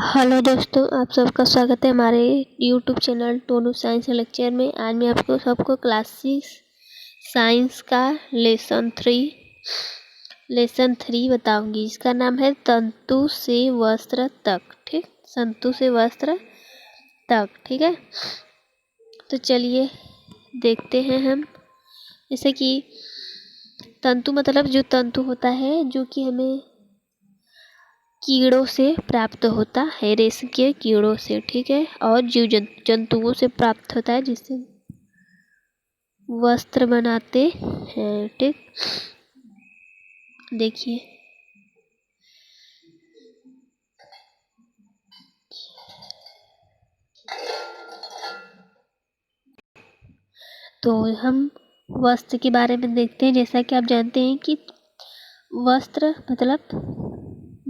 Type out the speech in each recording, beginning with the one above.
Hello दोस्तों, आप सबका स्वागत है हमारे यूट्यूब चैनल टोनू साइंस लेक्चर में। आज मैं आपको सबको क्लास 6 साइंस का लेसन थ्री बताऊंगी। इसका नाम है तंतु से वस्त्र तक। ठीक, तंतु से वस्त्र तक। ठीक है, तो चलिए देखते हैं हम। जैसे कि तंतु मतलब जो तंतु होता है जो कि हमें कीड़ों से प्राप्त होता है, रेशम के कीड़ों से। ठीक है, और जीव जंतुओं से प्राप्त होता है, जिससे वस्त्र बनाते हैं। ठीक, देखिए तो हम वस्त्र के बारे में देखते हैं। जैसा कि आप जानते हैं कि वस्त्र मतलब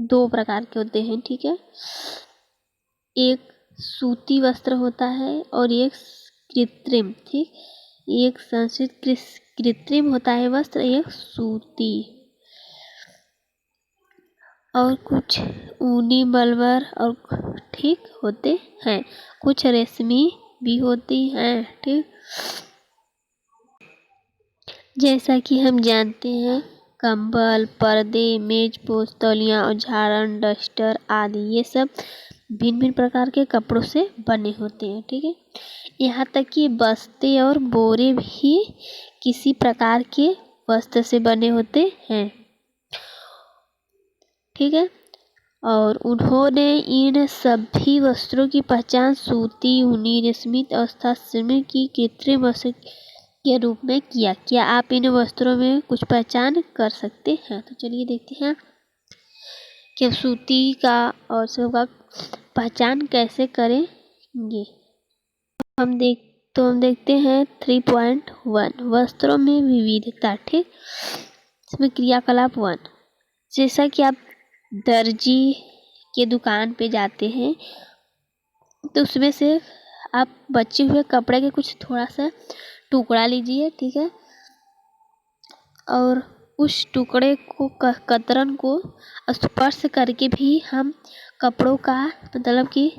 दो प्रकार के होते हैं। ठीक है, एक सूती वस्त्र होता है और एक कृत्रिम। ठीक, एक संस्कृत कृत्रिम होता है वस्त्र, एक सूती। और कुछ ऊनी मलमल और ठीक होते हैं, कुछ रेशमी भी होती हैं। ठीक, जैसा कि हम जानते हैं कंबल, पर्दे, मेजपोश, तौलिया और झाड़न, डस्टर आदि ये सब भिन्न भिन्न प्रकार के कपड़ों से बने होते हैं। ठीक है, यहाँ तक कि बस्ते और बोरे भी किसी प्रकार के वस्त्र से बने होते हैं। ठीक है, और उन्होंने इन सभी वस्त्रों की पहचान सूती, ऊनी, रेशमी और श्रमिक की कृत्रिम वस्त्र के रूप में किया। क्या आप इन वस्त्रों में कुछ पहचान कर सकते हैं? तो चलिए देखते हैं कि सूती का और सब का पहचान कैसे करेंगे। हम देखते हैं 3.1 वस्त्रों में विविधता। ठीक, इसमें क्रियाकलाप 1। जैसा कि आप दर्जी के दुकान पे जाते हैं तो उसमें से आप बचे हुए कपड़े के कुछ थोड़ा सा टुकड़ा लीजिए। ठीक है, और उस टुकड़े को कतरन को स्पर्श करके भी हम कपड़ों का मतलब कि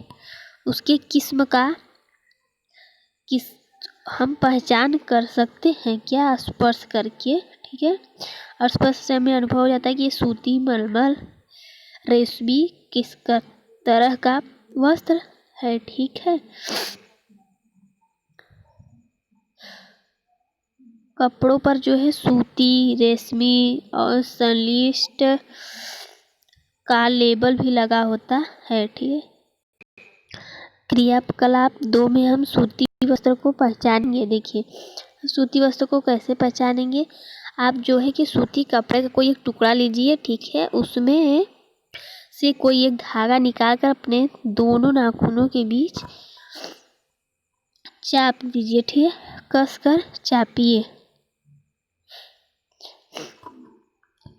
उसके किस्म का हम पहचान कर सकते हैं क्या, स्पर्श करके। ठीक है, और स्पर्श से हमें अनुभव हो जाता है कि ये सूती, मलमल, रेशमी किस तरह का वस्त्र है। ठीक है, कपड़ों पर जो है सूती, रेशमी और संश्लिष्ट का लेबल भी लगा होता है। ठीक है, क्रियाकलाप 2 में हम सूती वस्त्र को पहचानेंगे। देखिए सूती वस्त्र को कैसे पहचानेंगे। आप जो है कि सूती कपड़े का कोई एक टुकड़ा लीजिए। ठीक है, उसमें से कोई एक धागा निकाल कर अपने दोनों नाखूनों के बीच चाप दीजिए। ठीक है, कस कर चापिए।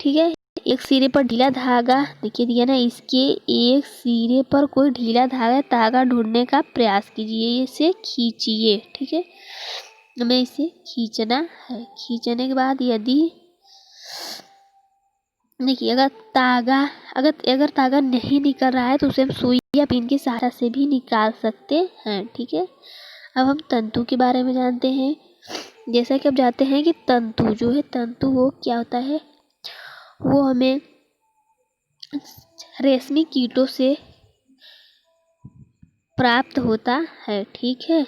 ठीक है, एक सिरे पर ढीला धागा देखिए दिया ना, इसके एक सिरे पर कोई ढीला धागा ढूंढने का प्रयास कीजिए, इसे खींचिए। ठीक है, हमें इसे खींचना है। खींचने के बाद यदि देखिए अगर तागा नहीं निकल रहा है तो उसे हम सुई या पिन की सहायता से भी निकाल सकते हैं। ठीक है, अब हम तंतु के बारे में जानते हैं। जैसा कि आप जानते हैं कि तंतु जो है, तंतु वो क्या होता है, वो हमें रेशमी कीटों से प्राप्त होता है। ठीक है,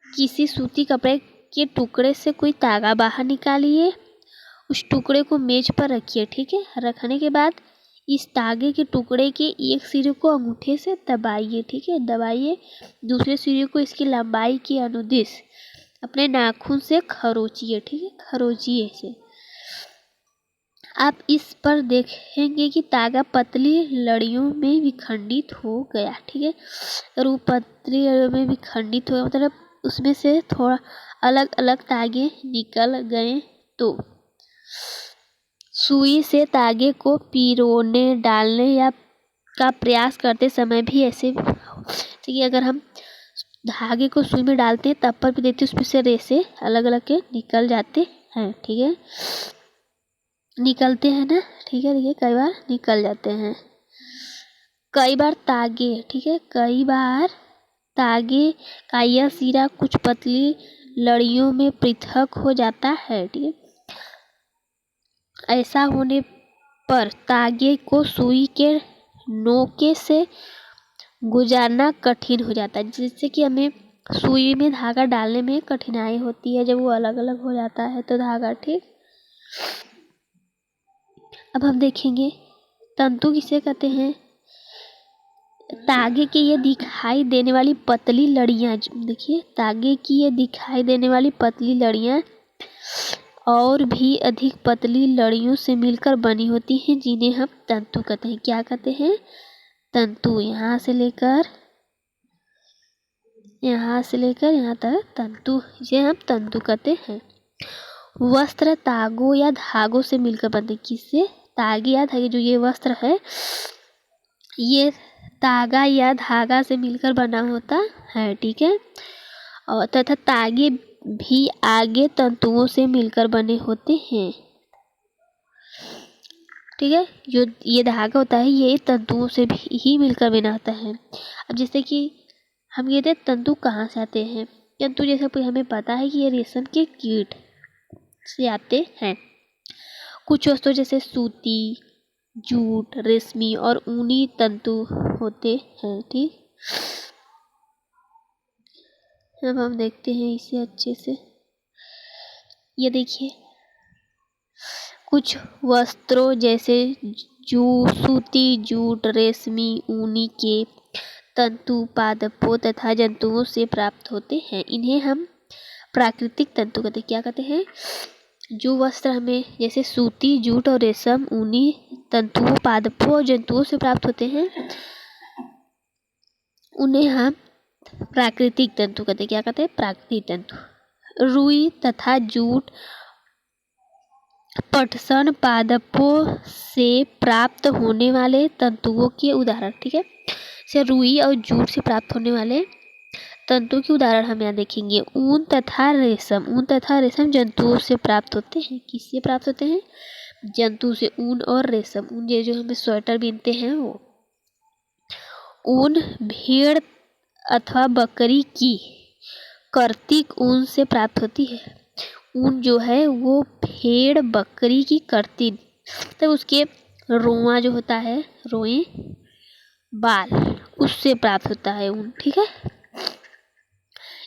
किसी सूती कपड़े के टुकड़े से कोई तागा बाहर निकालिए, उस टुकड़े को मेज पर रखिए। ठीक है, रखने के बाद इस तागे के टुकड़े के एक सिरे को अंगूठे से दबाइए। ठीक है, दबाइए। दूसरे सिरे को इसकी लंबाई के अनुदिश अपने नाखून से खरोचिए। ठीक है, खरोचिए इसे। आप इस पर देखेंगे कि तागा पतली लड़ियों में विखंडित हो गया। ठीक है, और वो पतली लड़ियों में विखंडित हो मतलब उसमें से थोड़ा अलग अलग तागे निकल गए तो सुई से तागे को पिरोने डालने या का प्रयास करते समय भी ऐसे ठीक है, अगर हम धागे को सुई में डालते हैं तब पर भी देखते हैं उसमें से रेसे अलग अलग के निकल जाते हैं। ठीक है, निकलते हैं ना, ठीक है। देखिए कई बार निकल जाते हैं। कई बार तागे, ठीक है, कई बार तागे का यह सिरा कुछ पतली लड़ियों में पृथक हो जाता है, ठीक है। ऐसा होने पर तागे को सुई के नोके से गुजारना कठिन हो जाता है, जिससे कि हमें सुई में धागा डालने में कठिनाई होती है जब वो अलग अलग हो जाता है तो धागा, ठीक। अब हम देखेंगे तंतु किसे कहते हैं। तागे की ये दिखाई देने वाली पतली लड़ियाँ, देखिए तागे की ये दिखाई देने वाली पतली लड़ियाँ और भी अधिक पतली लड़ियों से मिलकर बनी होती हैं, जिन्हें हम तंतु कहते हैं। क्या कहते हैं? तंतु। यहाँ से लेकर यहाँ तक तंतु, इसे हम तंतु कहते हैं। वस्त्र तागों या धागों से मिलकर बनते। किससे? तागे या धागे। जो ये वस्त्र है ये तागा या धागा से मिलकर बना होता है, ठीक है। और तथा तागे भी आगे तंतुओं से मिलकर बने होते हैं, ठीक है। जो ये धागा होता है ये तंतुओं से भी ही मिलकर बना होता है। अब जैसे कि हम कहते हैं तंतु कहाँ से आते हैं। तंतु जैसे हमें पता है कि ये रेशम के कीट से आते हैं। कुछ वस्तु जैसे सूती, जूट, रेशमी और ऊनी तंतु होते हैं, ठीक। अब हम देखते हैं इसे अच्छे से। ये देखिए कुछ वस्त्रों जैसे सूती, जूट, रेशमी, ऊनी के तंतु पादपों तथा जंतुओं से प्राप्त होते हैं। इन्हें हम प्राकृतिक तंतु कहते हैं। क्या कहते हैं? जो वस्त्र हमें जैसे सूती, जूट और रेशम, ऊनी तंतुओं, पादपों और जंतुओं से प्राप्त होते हैं उन्हें हम प्राकृतिक तंतु कहते हैं। क्या कहते हैं? प्राकृतिक तंतु। रुई तथा जूट पटसन पादपों से प्राप्त होने वाले तंतुओं के उदाहरण, ठीक है। जैसे रुई और जूट से प्राप्त होने वाले तंतु के उदाहरण हम यहाँ देखेंगे। ऊन तथा रेशम जंतुओं से प्राप्त होते हैं। किससे प्राप्त होते हैं? जंतु से। ऊन और रेशम, ऊन ये जो हमें स्वेटर बीनते हैं वो। ऊन भेड़ अथवा बकरी की कर्तिक ऊन से प्राप्त होती है। ऊन जो है वो भेड़ बकरी की कर्तिन, तो उसके रोआ जो होता है, रोए बाल, उससे प्राप्त होता है ऊन, ठीक है।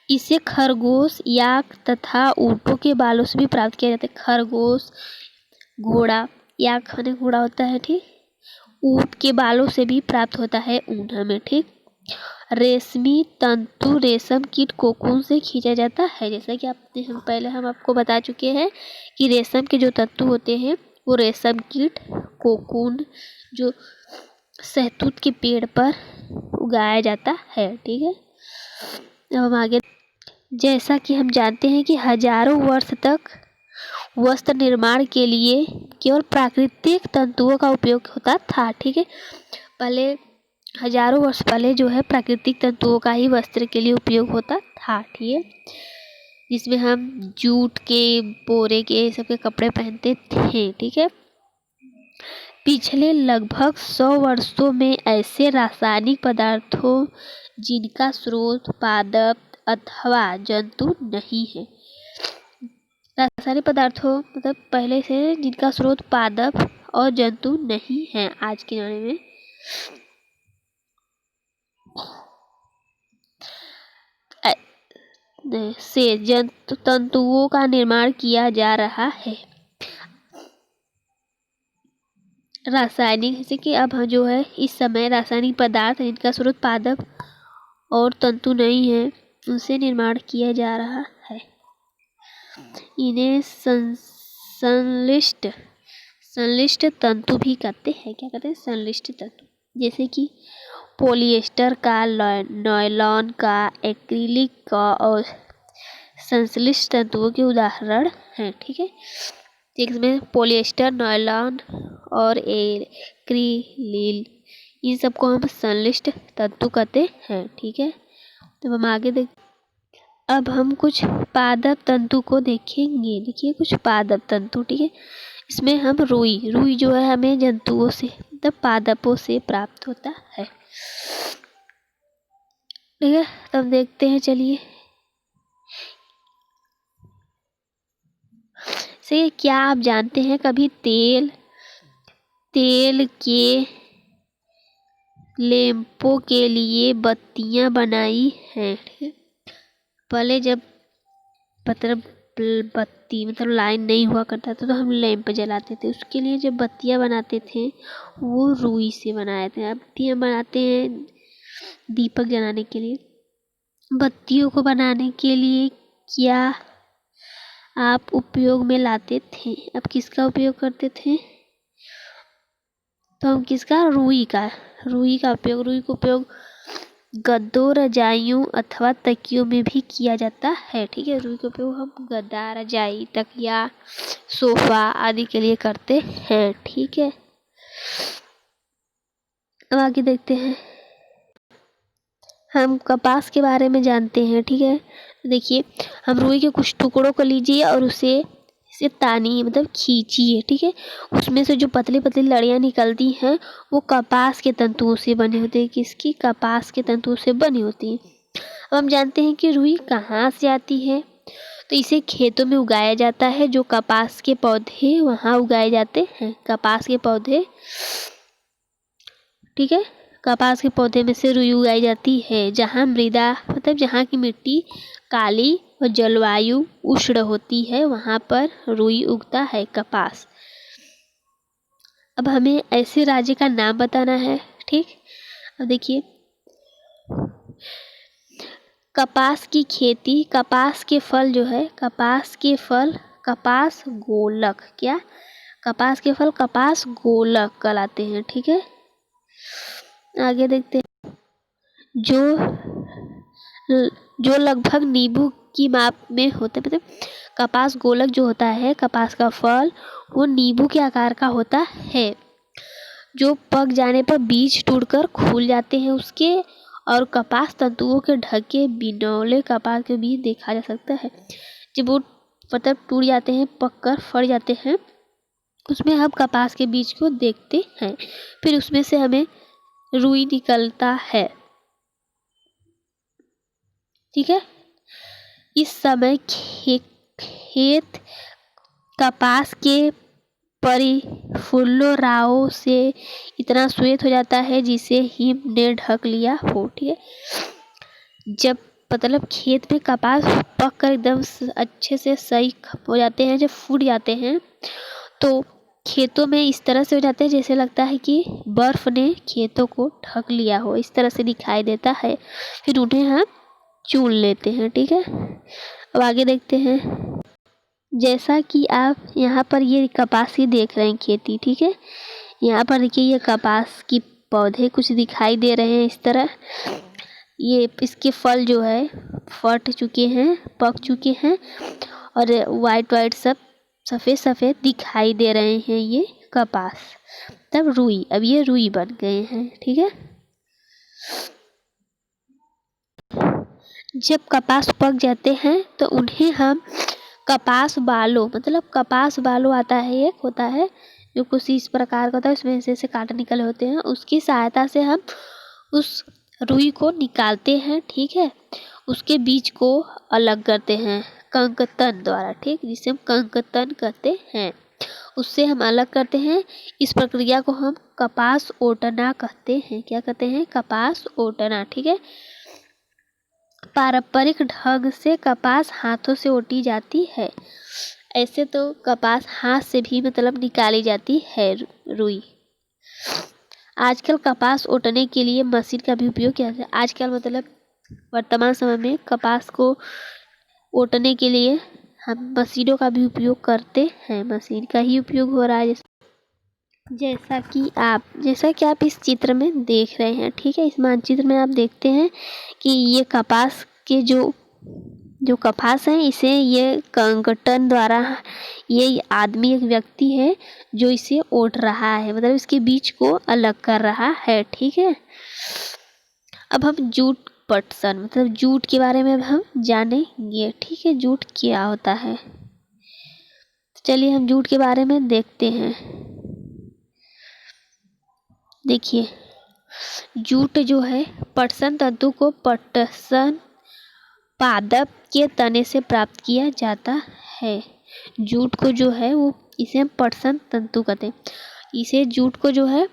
इसे खरगोश, याक तथा ऊँटों के बालों से भी प्राप्त किया जाता है। खरगोश, घोड़ा, याक खाने घोड़ा होता है, ठीक। ऊँट के बालों से भी प्राप्त होता है ऊन हमें, ठीक। रेशमी तंतु रेशम कीट कोकून से खींचा जाता है। जैसा कि हम आपको बता चुके हैं कि रेशम के जो तंतु होते हैं वो रेशम कीट कोकून जो शहतूत के पेड़ पर उगाया जाता है, ठीक है। अब हम आगे, जैसा कि हम जानते हैं कि हजारों वर्ष तक वस्त्र निर्माण के लिए केवल प्राकृतिक तंतुओं का उपयोग होता था, ठीक है। पहले हजारों वर्ष पहले जो है प्राकृतिक तंतुओं का ही वस्त्र के लिए उपयोग होता था, ठीक है। जिसमें हम जूट के, बोरे के सबके कपड़े पहनते थे, ठीक है। पिछले लगभग 100 वर्षों में ऐसे रासायनिक पदार्थों जिनका स्रोत पादप अथवा जंतु नहीं है, रासायनिक पदार्थों मतलब पहले से जिनका स्रोत पादप और जंतु नहीं है आज के जमाने में, से जंतु तंतुओं का निर्माण किया जा रहा है। रासायनिक, जैसे कि अब जो है इस समय रासायनिक पदार्थ जिनका स्रोत पादप और तंतु नहीं है उनसे निर्माण किया जा रहा है। इन्हें संश्लिष्ट तंतु भी कहते हैं। क्या कहते हैं? संश्लिष्ट तंतु। जैसे कि पॉलिएस्टर का, नायलॉन का, एक्रिलिक का और संश्लिष्ट तंतुओं के उदाहरण हैं, ठीक है। जिसमें पॉलिएस्टर, नायलॉन और एक्रिलिक, इन सबको हम संश्लिष्ट तंतु कहते हैं, ठीक है। तो हम आगे अब हम कुछ पादप तंतु को देखेंगे। देखिए कुछ पादप तंतु, ठीक है। इसमें हम रुई जो है हमें जंतुओं से मतलब पादपों से प्राप्त होता है। ठीक है, तब देखते हैं, चलिए। से क्या आप जानते हैं कभी तेल के लैंपों के लिए बत्तियां बनाई हैं? ठीक है, पहले जब मतलब बत्ती मतलब लाइन नहीं हुआ करता था तो हम लैंप जलाते थे, उसके लिए जब बत्तियां बनाते थे वो रुई से बनाए थे। अब बत्तियां बनाते हैं दीपक जलाने के लिए। बत्तियों को बनाने के लिए क्या आप उपयोग में लाते थे? अब किसका उपयोग करते थे? तो हम किसका? रुई का उपयोग गद्दों, रजाइयों अथवा तकियों में भी किया जाता है। ठीक है, रुई का उपयोग हम गद्दा, रजाई, तकिया, सोफा आदि के लिए करते हैं। ठीक है, अब आगे देखते हैं, हम कपास के बारे में जानते हैं। ठीक है, देखिए, हम रुई के कुछ टुकड़ों को लीजिए और उसे तानिए मतलब खींचिए। ठीक है, उसमें से जो पतली पतली लड़ियाँ निकलती हैं वो कपास के तंतुओं से बनी होती है। किसकी? कपास के तंतुओं से बनी होती है। अब हम जानते हैं कि रुई कहाँ से आती है, तो इसे खेतों में उगाया जाता है। जो कपास के पौधे वहाँ उगाए जाते हैं, कपास के पौधे। ठीक है, कपास के पौधे में से रुई उगाई जाती है। जहाँ मृदा मतलब जहाँ की मिट्टी काली और जलवायु उष्ण होती है वहाँ पर रुई उगता है, कपास। अब हमें ऐसे राज्य का नाम बताना है। ठीक, अब देखिए, कपास की खेती, कपास के फल जो है, कपास गोलक, क्या? कपास के फल कपास गोलक कहलाते हैं। ठीक है, आगे देखते हैं, जो लगभग नींबू की माप में होते हैं। मतलब कपास गोलक जो होता है, कपास का फल वो नींबू के आकार का होता है। जो पक जाने पर बीज टूटकर खुल जाते हैं उसके, और कपास तंतुओं के ढके बिनौले कपास के बीज देखा जा सकता है। जब वो मतलब टूट जाते हैं, पककर फट जाते हैं, उसमें हम कपास के बीज को देखते हैं। फिर उसमें से हमें रुई निकलता है। ठीक है, इस समय खेत कपास के परिफुल्लोराओं से इतना श्वेत हो जाता है जिसे हिम ने ढक लिया हो। ठीक है, जब मतलब खेत में कपास पक कर एकदम अच्छे से सही हो जाते हैं, जब फूट जाते हैं तो खेतों में इस तरह से हो जाते हैं जैसे लगता है कि बर्फ ने खेतों को ढक लिया हो, इस तरह से दिखाई देता है। फिर उन्हें हम चुन लेते हैं। ठीक है, अब आगे देखते हैं, जैसा कि आप यहाँ पर ये कपास ही देख रहे हैं खेती। ठीक है, यहाँ पर देखिए ये कपास की पौधे कुछ दिखाई दे रहे हैं इस तरह। ये इसके फल जो है फट चुके हैं, पक चुके हैं और वाइट सब सफ़ेद सफ़ेद दिखाई दे रहे हैं ये कपास। तब रुई, अब ये रुई बन गए हैं। ठीक है, जब कपास पक जाते हैं तो उन्हें हम कपास बालों मतलब कपास बालों आता है, एक होता है जो कुछ इस प्रकार का होता है, उसमें से कांटे निकले होते हैं, उसकी सहायता से हम उस रुई को निकालते हैं। ठीक है, उसके बीज को अलग करते हैं कंकतन द्वारा। ठीक, जिसे हम कंकतन कहते हैं, उससे हम अलग करते हैं। इस प्रक्रिया को हम कपास ओटना कहते हैं। क्या कहते हैं? कपास ओटना। ठीक है, पारंपरिक ढंग से कपास हाथों से ओटी जाती है। ऐसे तो कपास हाथ से भी मतलब निकाली जाती है रुई। आजकल कपास ओटने के लिए मशीन का भी उपयोग किया जाता है। आजकल मतलब वर्तमान समय में कपास को ओटने के लिए हम मशीनों का भी उपयोग करते हैं, मशीन का ही उपयोग हो रहा है। जैसा कि आप इस चित्र में देख रहे हैं। ठीक है, इस मानचित्र में आप देखते हैं कि ये कपास के जो कपास है, इसे ये कंकटन द्वारा ये आदमी एक व्यक्ति है जो इसे ओट रहा है, मतलब इसके बीज को अलग कर रहा है। ठीक है, अब हम जूट पटसन मतलब जूट के बारे में अब हम जानेंगे। ठीक है, जूट क्या होता है? चलिए हम जूट के बारे में देखते हैं। देखिए, जूट जो है पटसन तंतु को पटसन पादप के तने से प्राप्त किया जाता है। जूट को जो है वो इसे हम पटसन तंतु कहते हैं। इसे जूट को जो है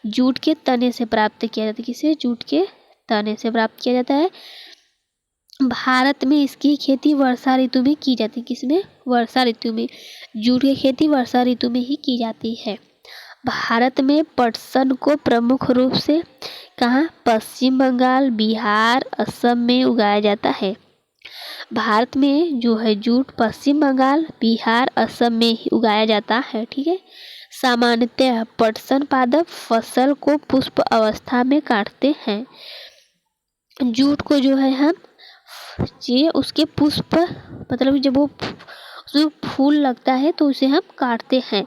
जूट के तने से प्राप्त किया जाता है। किसे? जूट के तने से प्राप्त किया जाता है। भारत में इसकी खेती वर्षा ऋतु में की जाती है। किसमें? वर्षा ऋतु में। जूट की खेती वर्षा ऋतु में ही की जाती है। भारत में पटसन को प्रमुख रूप से कहाँ? पश्चिम बंगाल, बिहार, असम में उगाया जाता है। भारत में जो है जूट पश्चिम बंगाल, बिहार, असम में ही उगाया जाता है। ठीक है। सामान्यतः पटसन पादप फसल को पुष्प अवस्था में काटते हैं। जूट को जो है हम ये उसके पुष्प मतलब जब वो उसमें फूल लगता है तो उसे हम काटते हैं।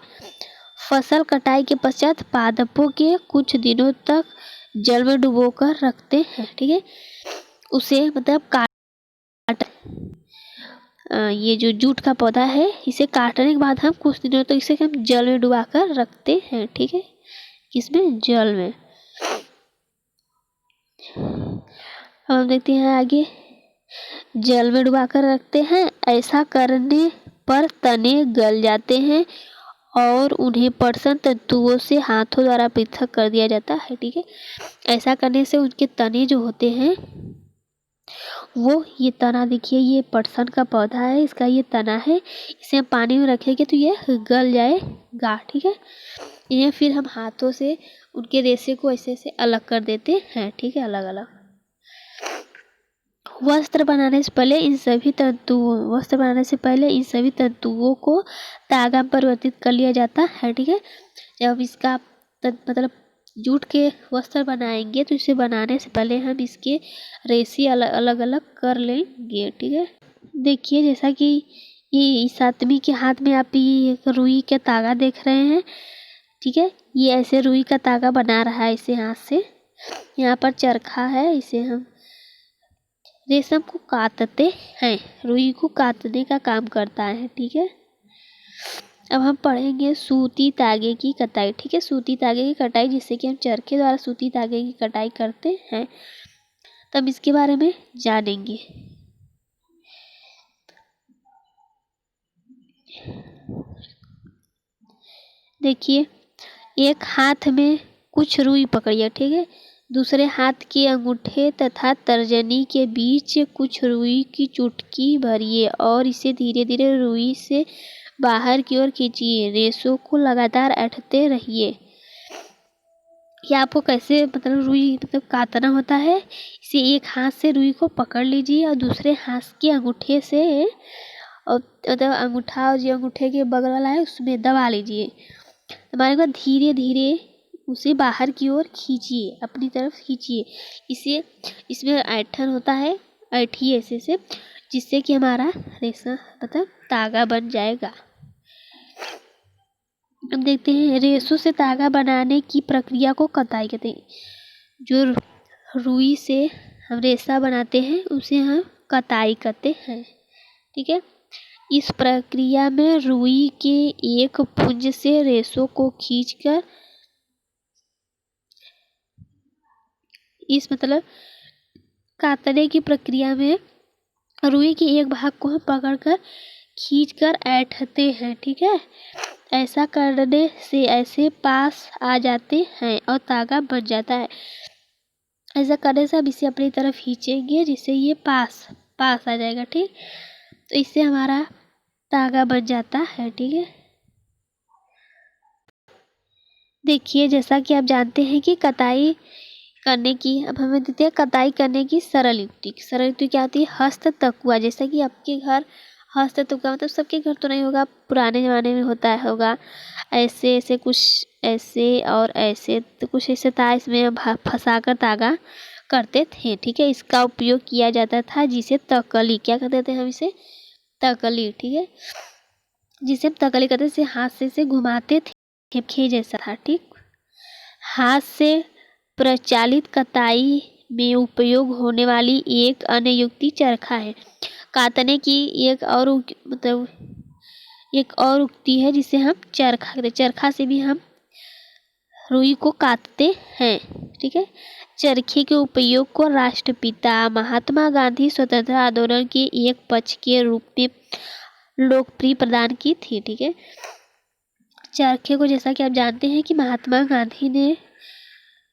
फसल कटाई के पश्चात पादपों के कुछ दिनों तक जल में डुबोकर रखते हैं। ठीक है। उसे मतलब ये जो जूट का पौधा है इसे काटने के बाद हम कुछ दिनों तक इसे हम जल में डुबा कर रखते हैं। ठीक है। किसमें? जल में। अब हम देखते हैं आगे। जल में डुबा कर रखते हैं। ऐसा करने पर तने गल जाते हैं और उन्हें पटसन तंतुओं से हाथों द्वारा पृथक कर दिया जाता है। ठीक है। ऐसा करने से उनके तने जो होते हैं वो ये तना देखिए, ये पटसन का पौधा है, इसका ये तना है। इसे हम पानी में रखेंगे तो ये गल जाएगा। ठीक है। इन्हें फिर हम हाथों से उनके रेशे को ऐसे ऐसे अलग कर देते हैं। ठीक है। अलग अलग वस्त्र बनाने से पहले इन सभी तंतुओं को धागा में परिवर्तित कर लिया जाता है। ठीक है। जब इसका मतलब जूट के वस्त्र बनाएंगे तो इसे बनाने से पहले हम इसके रेशे अलग अलग कर लेंगे। ठीक है। देखिए, जैसा कि ये इस आदमी के हाथ में आप ये एक रुई का तागा देख रहे हैं। ठीक है। ये ऐसे रुई का तागा बना रहा है इसे हाथ से। यहाँ पर चरखा है, इसे हम रेशम को काटते हैं। रुई को काटने का काम करता है। ठीक है। अब हम पढ़ेंगे सूती धागे की कटाई। ठीक है। सूती धागे की कटाई, जिससे कि हम चरखे द्वारा सूती धागे की कटाई करते हैं, तब इसके बारे में जानेंगे। देखिए, एक हाथ में कुछ रुई पकड़िए। ठीक है। दूसरे हाथ के अंगूठे तथा तर्जनी के बीच कुछ रुई की चुटकी भरिए और इसे धीरे धीरे रुई से बाहर की ओर खींचिए। रेशों को लगातार ऐंठते रहिए। ये आपको कैसे मतलब रुई काटना होता है। इसे एक हाथ से रुई को पकड़ लीजिए और दूसरे हाथ के अंगूठे से और अंगूठा और जो अंगूठे के बगल वाला है उसमें दबा लीजिए। दबाने के बाद धीरे धीरे उसे बाहर की ओर खींचिए, अपनी तरफ खींचिए। इसे इसमें ऐंठन होता है, ऐंठिए ऐसे से, जिससे कि हमारा रेशा तागा बन जाएगा। अब देखते हैं रेशों से तागा बनाने की प्रक्रिया को कताई कहते हैं। जो रुई से हम रेशा बनाते हैं उसे हम कताई कहते हैं। ठीक है। इस प्रक्रिया में रुई के एक पुंज से रेशों को खींचकर इस काटने की प्रक्रिया में रुई के एक भाग को हम पकड़कर खींचकर ऐंठते हैं। ठीक है। ऐसा करने से ऐसे पास आ जाते हैं और तागा बन जाता है। ऐसा करने से हम इसे अपनी तरफ खींचेंगे जिससे ये पास आ जाएगा। ठीक। तो इससे हमारा तागा बन जाता है। ठीक है। देखिए, जैसा कि आप जानते हैं कि कताई करने की, अब हमें देते हैं कताई करने की सरल युक्ति। सरल युक्ति क्या होती है? हस्त तकुआ। जैसा कि आपके घर हस्त तकुआ मतलब सबके घर तो नहीं होगा, पुराने ज़माने में होगा ऐसे ऐसे कुछ ऐसे और ऐसे, तो कुछ ऐसे था, इसमें फंसा कर तागा करते थे। ठीक है। इसका उपयोग किया जाता था, जिसे तकली क्या कहते थे हम इसे? तकली। ठीक है। जिसे हम तकली कहते थे, हाथ से इसे घुमाते थे, खे जैसा था। ठीक। हाथ से प्रचलित कताई में उपयोग होने वाली एक अन्य युक्ति चरखा है। काटने की एक और एक और उक्ति है जिसे हम चरखा कहते हैं। चरखा से भी हम रुई को काटते हैं। ठीक है। चरखे के उपयोग को राष्ट्रपिता महात्मा गांधी स्वतंत्रता आंदोलन के एक पक्ष के रूप में लोकप्रिय प्रदान की थी। ठीक है। चरखे को जैसा कि आप जानते हैं कि महात्मा गांधी ने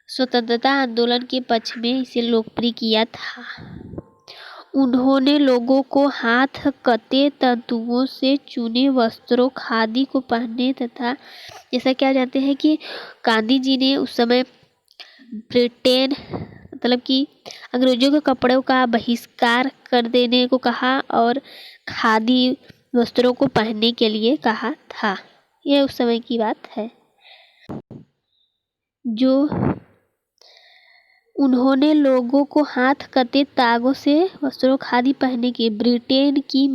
स्वतंत्रता आंदोलन के पक्ष में इसे लोकप्रिय किया था। उन्होंने लोगों को हाथ कते तंतुओं से चुने वस्त्रों खादी को पहनने तथा जैसा कि आप जानते हैं कि गांधी जी ने उस समय ब्रिटेन मतलब कि अंग्रेजों के कपड़ों का बहिष्कार कर देने को कहा और खादी वस्त्रों को पहनने के लिए कहा था। यह उस समय की बात है। जो उन्होंने लोगों को हाथ कते तागों से वस्त्रों खादी पहनने की ब्रिटेन की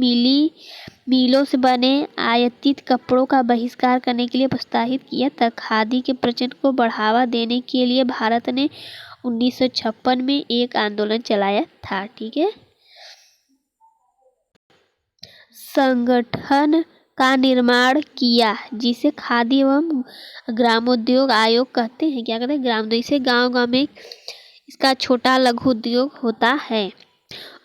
मिलों से बने आयातित कपड़ों का बहिष्कार करने के लिए प्रोत्साहित किया था। खादी के प्रचलन को बढ़ावा देने के लिए भारत ने 1956 में एक आंदोलन चलाया था। ठीक है। संगठन का निर्माण किया जिसे खादी एवं ग्रामोद्योग आयोग कहते हैं। क्या कहते हैं? ग्रामोद्योग। इसे गांव-गांव में इसका छोटा लघु उद्योग होता है।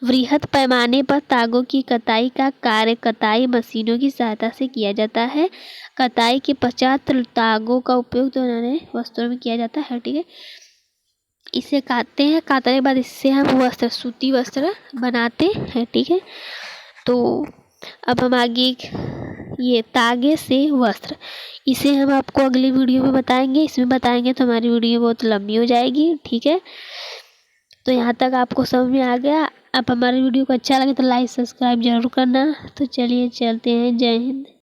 वृहद पैमाने पर तागों की कताई का कार्य कताई मशीनों की सहायता से किया जाता है। कताई के पश्चात तागों का उपयोग बनाने वस्त्रों में किया जाता है। ठीक है। इसे काटते हैं। काटने के बाद इससे हम वस्त्र सूती वस्त्र बनाते हैं। ठीक है। तो अब हम आगे ये तागे से वस्त्र इसे हम आपको अगली वीडियो में बताएंगे। इसमें बताएंगे तो हमारी वीडियो बहुत लंबी हो जाएगी। ठीक है। तो यहाँ तक आपको समझ में आ गया। आप हमारी वीडियो को अच्छा लगे तो लाइक सब्सक्राइब जरूर करना। तो चलिए चलते हैं। जय हिंद।